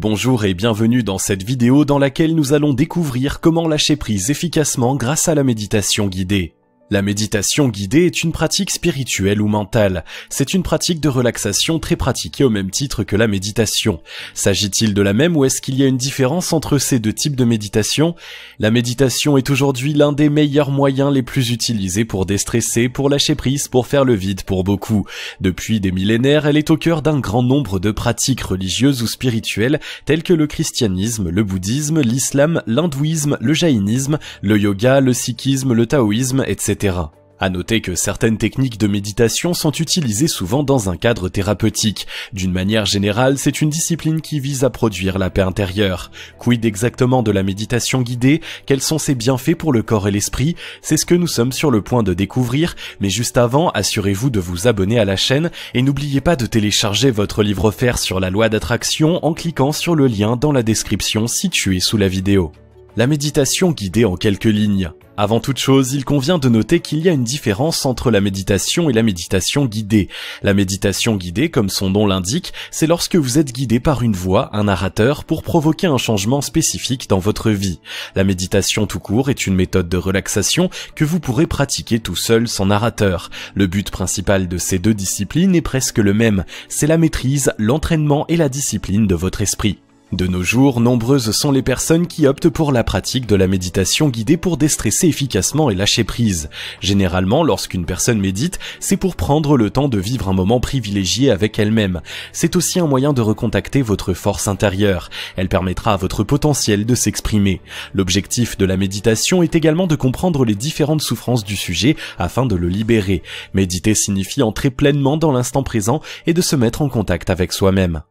Bonjour et bienvenue dans cette vidéo dans laquelle nous allons découvrir comment lâcher prise efficacement grâce à la méditation guidée. La méditation guidée est une pratique spirituelle ou mentale. C'est une pratique de relaxation très pratiquée au même titre que la méditation. S'agit-il de la même ou est-ce qu'il y a une différence entre ces deux types de méditation? La méditation est aujourd'hui l'un des meilleurs moyens les plus utilisés pour déstresser, pour lâcher prise, pour faire le vide pour beaucoup. Depuis des millénaires, elle est au cœur d'un grand nombre de pratiques religieuses ou spirituelles telles que le christianisme, le bouddhisme, l'islam, l'hindouisme, le jaïnisme, le yoga, le sikhisme, le taoïsme, etc. À noter que certaines techniques de méditation sont utilisées souvent dans un cadre thérapeutique. D'une manière générale, c'est une discipline qui vise à produire la paix intérieure. Quid exactement de la méditation guidée? Quels sont ses bienfaits pour le corps et l'esprit? C'est ce que nous sommes sur le point de découvrir, mais juste avant, assurez-vous de vous abonner à la chaîne et n'oubliez pas de télécharger votre livre offert sur la loi d'attraction en cliquant sur le lien dans la description située sous la vidéo. La méditation guidée en quelques lignes. Avant toute chose, il convient de noter qu'il y a une différence entre la méditation et la méditation guidée. La méditation guidée, comme son nom l'indique, c'est lorsque vous êtes guidé par une voix, un narrateur, pour provoquer un changement spécifique dans votre vie. La méditation tout court est une méthode de relaxation que vous pourrez pratiquer tout seul sans narrateur. Le but principal de ces deux disciplines est presque le même, c'est la maîtrise, l'entraînement et la discipline de votre esprit. De nos jours, nombreuses sont les personnes qui optent pour la pratique de la méditation guidée pour déstresser efficacement et lâcher prise. Généralement, lorsqu'une personne médite, c'est pour prendre le temps de vivre un moment privilégié avec elle-même. C'est aussi un moyen de recontacter votre force intérieure. Elle permettra à votre potentiel de s'exprimer. L'objectif de la méditation est également de comprendre les différentes souffrances du sujet afin de le libérer. Méditer signifie entrer pleinement dans l'instant présent et de se mettre en contact avec soi-même.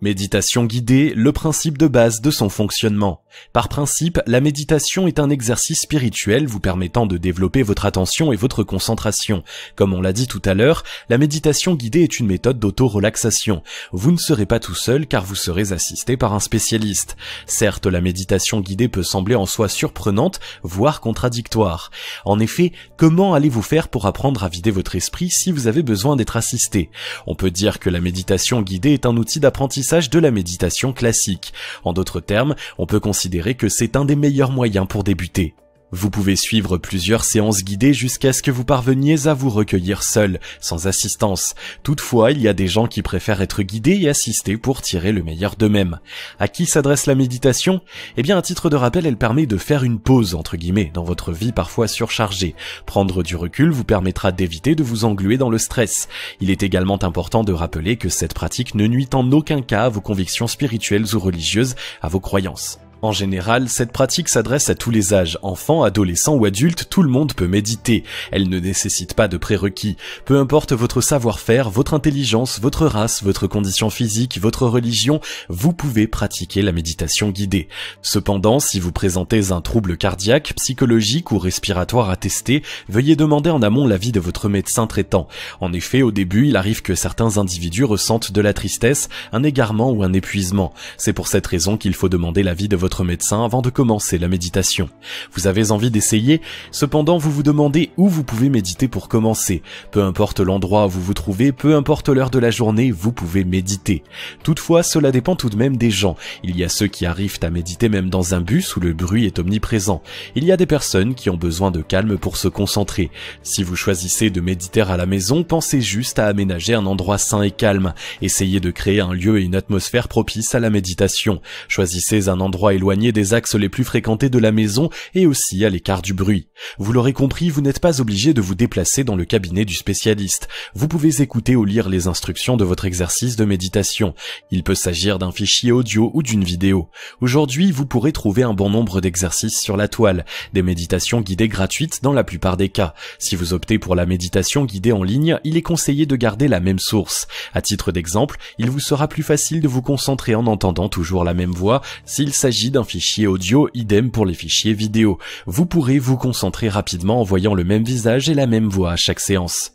Méditation guidée, le principe de base de son fonctionnement. Par principe, la méditation est un exercice spirituel vous permettant de développer votre attention et votre concentration. Comme on l'a dit tout à l'heure, la méditation guidée est une méthode d'auto-relaxation. Vous ne serez pas tout seul car vous serez assisté par un spécialiste. Certes, la méditation guidée peut sembler en soi surprenante, voire contradictoire. En effet, comment allez-vous faire pour apprendre à vider votre esprit si vous avez besoin d'être assisté? On peut dire que la méditation guidée est un outil d'apprentissage de la méditation classique. En d'autres termes, on peut considérer que c'est un des meilleurs moyens pour débuter. Vous pouvez suivre plusieurs séances guidées jusqu'à ce que vous parveniez à vous recueillir seul, sans assistance. Toutefois, il y a des gens qui préfèrent être guidés et assistés pour tirer le meilleur d'eux-mêmes. À qui s'adresse la méditation? Eh bien, à titre de rappel, elle permet de faire une pause, entre guillemets, dans votre vie parfois surchargée. Prendre du recul vous permettra d'éviter de vous engluer dans le stress. Il est également important de rappeler que cette pratique ne nuit en aucun cas à vos convictions spirituelles ou religieuses, à vos croyances. En général, cette pratique s'adresse à tous les âges, enfants, adolescents ou adultes, tout le monde peut méditer. Elle ne nécessite pas de prérequis. Peu importe votre savoir-faire, votre intelligence, votre race, votre condition physique, votre religion, vous pouvez pratiquer la méditation guidée. Cependant, si vous présentez un trouble cardiaque, psychologique ou respiratoire attesté, veuillez demander en amont l'avis de votre médecin traitant. En effet, au début, il arrive que certains individus ressentent de la tristesse, un égarement ou un épuisement. C'est pour cette raison qu'il faut demander l'avis de votre médecin avant de commencer la méditation. Vous avez envie d'essayer? Cependant, vous vous demandez où vous pouvez méditer pour commencer. Peu importe l'endroit où vous vous trouvez, peu importe l'heure de la journée, vous pouvez méditer. Toutefois, cela dépend tout de même des gens. Il y a ceux qui arrivent à méditer même dans un bus où le bruit est omniprésent. Il y a des personnes qui ont besoin de calme pour se concentrer. Si vous choisissez de méditer à la maison, pensez juste à aménager un endroit sain et calme. Essayez de créer un lieu et une atmosphère propice à la méditation. Choisissez un endroit éloigné des axes les plus fréquentés de la maison et aussi à l'écart du bruit. Vous l'aurez compris, vous n'êtes pas obligé de vous déplacer dans le cabinet du spécialiste. Vous pouvez écouter ou lire les instructions de votre exercice de méditation. Il peut s'agir d'un fichier audio ou d'une vidéo. Aujourd'hui, vous pourrez trouver un bon nombre d'exercices sur la toile, des méditations guidées gratuites dans la plupart des cas. Si vous optez pour la méditation guidée en ligne, il est conseillé de garder la même source. À titre d'exemple, il vous sera plus facile de vous concentrer en entendant toujours la même voix s'il s'agit d'un fichier audio, idem pour les fichiers vidéo. Vous pourrez vous concentrer rapidement en voyant le même visage et la même voix à chaque séance.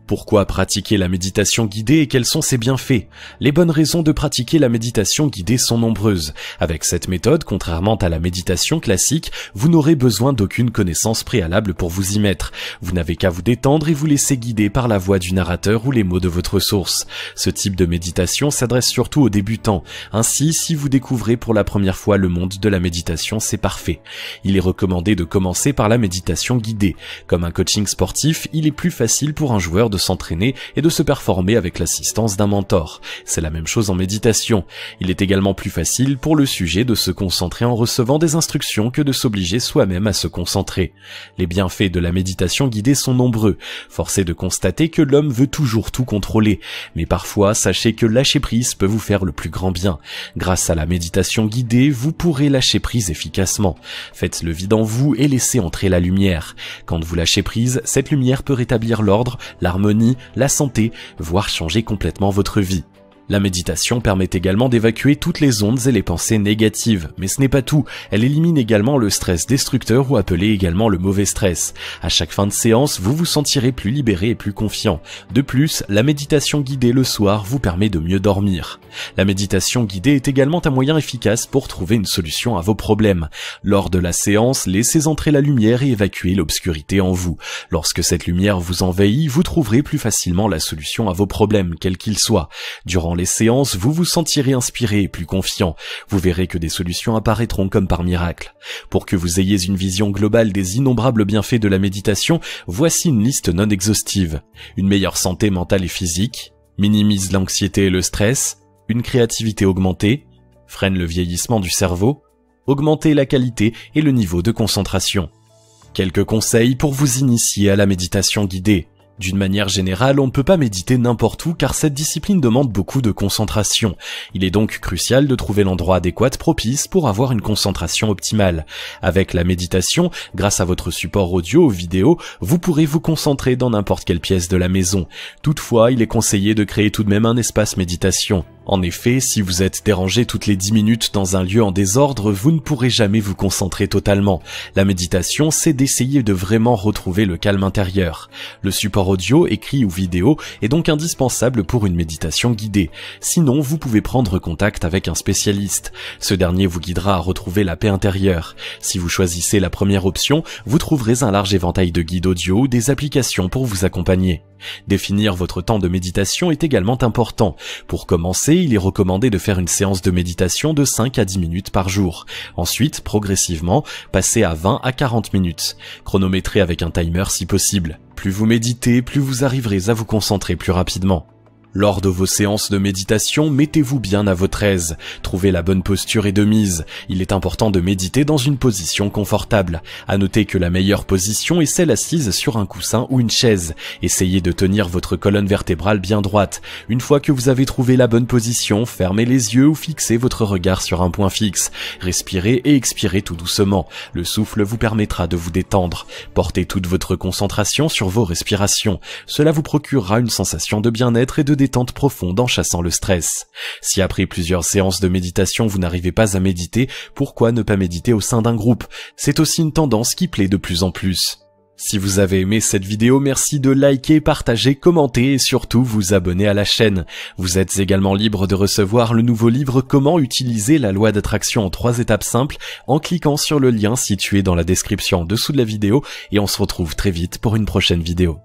Pourquoi pratiquer la méditation guidée et quels sont ses bienfaits? Les bonnes raisons de pratiquer la méditation guidée sont nombreuses. Avec cette méthode, contrairement à la méditation classique, vous n'aurez besoin d'aucune connaissance préalable pour vous y mettre. Vous n'avez qu'à vous détendre et vous laisser guider par la voix du narrateur ou les mots de votre source. Ce type de méditation s'adresse surtout aux débutants. Ainsi, si vous découvrez pour la première fois le monde de la méditation, c'est parfait. Il est recommandé de commencer par la méditation guidée. Comme un coaching sportif, il est plus facile pour un joueur de s'entraîner et de se performer avec l'assistance d'un mentor. C'est la même chose en méditation. Il est également plus facile pour le sujet de se concentrer en recevant des instructions que de s'obliger soi-même à se concentrer. Les bienfaits de la méditation guidée sont nombreux. Force est de constater que l'homme veut toujours tout contrôler. Mais parfois, sachez que lâcher prise peut vous faire le plus grand bien. Grâce à la méditation guidée, vous pourrez lâcher prise efficacement. Faites le vide en vous et laissez entrer la lumière. Quand vous lâchez prise, cette lumière peut rétablir l'ordre, l'harmonie, la santé, voire changer complètement votre vie. La méditation permet également d'évacuer toutes les ondes et les pensées négatives, mais ce n'est pas tout, elle élimine également le stress destructeur ou appelé également le mauvais stress. À chaque fin de séance, vous vous sentirez plus libéré et plus confiant. De plus, la méditation guidée le soir vous permet de mieux dormir. La méditation guidée est également un moyen efficace pour trouver une solution à vos problèmes. Lors de la séance, laissez entrer la lumière et évacuez l'obscurité en vous. Lorsque cette lumière vous envahit, vous trouverez plus facilement la solution à vos problèmes, quels qu'ils soient. Durant les séances, vous vous sentirez inspiré et plus confiant. Vous verrez que des solutions apparaîtront comme par miracle. Pour que vous ayez une vision globale des innombrables bienfaits de la méditation, voici une liste non exhaustive. Une meilleure santé mentale et physique, minimise l'anxiété et le stress, une créativité augmentée, freine le vieillissement du cerveau, augmenter la qualité et le niveau de concentration. Quelques conseils pour vous initier à la méditation guidée. D'une manière générale, on ne peut pas méditer n'importe où car cette discipline demande beaucoup de concentration. Il est donc crucial de trouver l'endroit adéquat propice pour avoir une concentration optimale. Avec la méditation, grâce à votre support audio ou vidéo, vous pourrez vous concentrer dans n'importe quelle pièce de la maison. Toutefois, il est conseillé de créer tout de même un espace méditation. En effet, si vous êtes dérangé toutes les 10 minutes dans un lieu en désordre, vous ne pourrez jamais vous concentrer totalement. La méditation, c'est d'essayer de vraiment retrouver le calme intérieur. Le support audio, écrit ou vidéo est donc indispensable pour une méditation guidée. Sinon, vous pouvez prendre contact avec un spécialiste. Ce dernier vous guidera à retrouver la paix intérieure. Si vous choisissez la première option, vous trouverez un large éventail de guides audio ou des applications pour vous accompagner. Définir votre temps de méditation est également important. Pour commencer, il est recommandé de faire une séance de méditation de 5 à 10 minutes par jour. Ensuite, progressivement, passez à 20 à 40 minutes. Chronométrez avec un timer si possible. Plus vous méditez, plus vous arriverez à vous concentrer plus rapidement. Lors de vos séances de méditation, mettez-vous bien à votre aise. Trouvez la bonne posture et de mise. Il est important de méditer dans une position confortable. À noter que la meilleure position est celle assise sur un coussin ou une chaise. Essayez de tenir votre colonne vertébrale bien droite. Une fois que vous avez trouvé la bonne position, fermez les yeux ou fixez votre regard sur un point fixe. Respirez et expirez tout doucement. Le souffle vous permettra de vous détendre. Portez toute votre concentration sur vos respirations. Cela vous procurera une sensation de bien-être et de détente profonde en chassant le stress. Si après plusieurs séances de méditation vous n'arrivez pas à méditer, pourquoi ne pas méditer au sein d'un groupe? C'est aussi une tendance qui plaît de plus en plus. Si vous avez aimé cette vidéo, merci de liker, partager, commenter et surtout vous abonner à la chaîne. Vous êtes également libre de recevoir le nouveau livre Comment utiliser la loi d'attraction en 3 étapes simples en cliquant sur le lien situé dans la description en dessous de la vidéo et on se retrouve très vite pour une prochaine vidéo.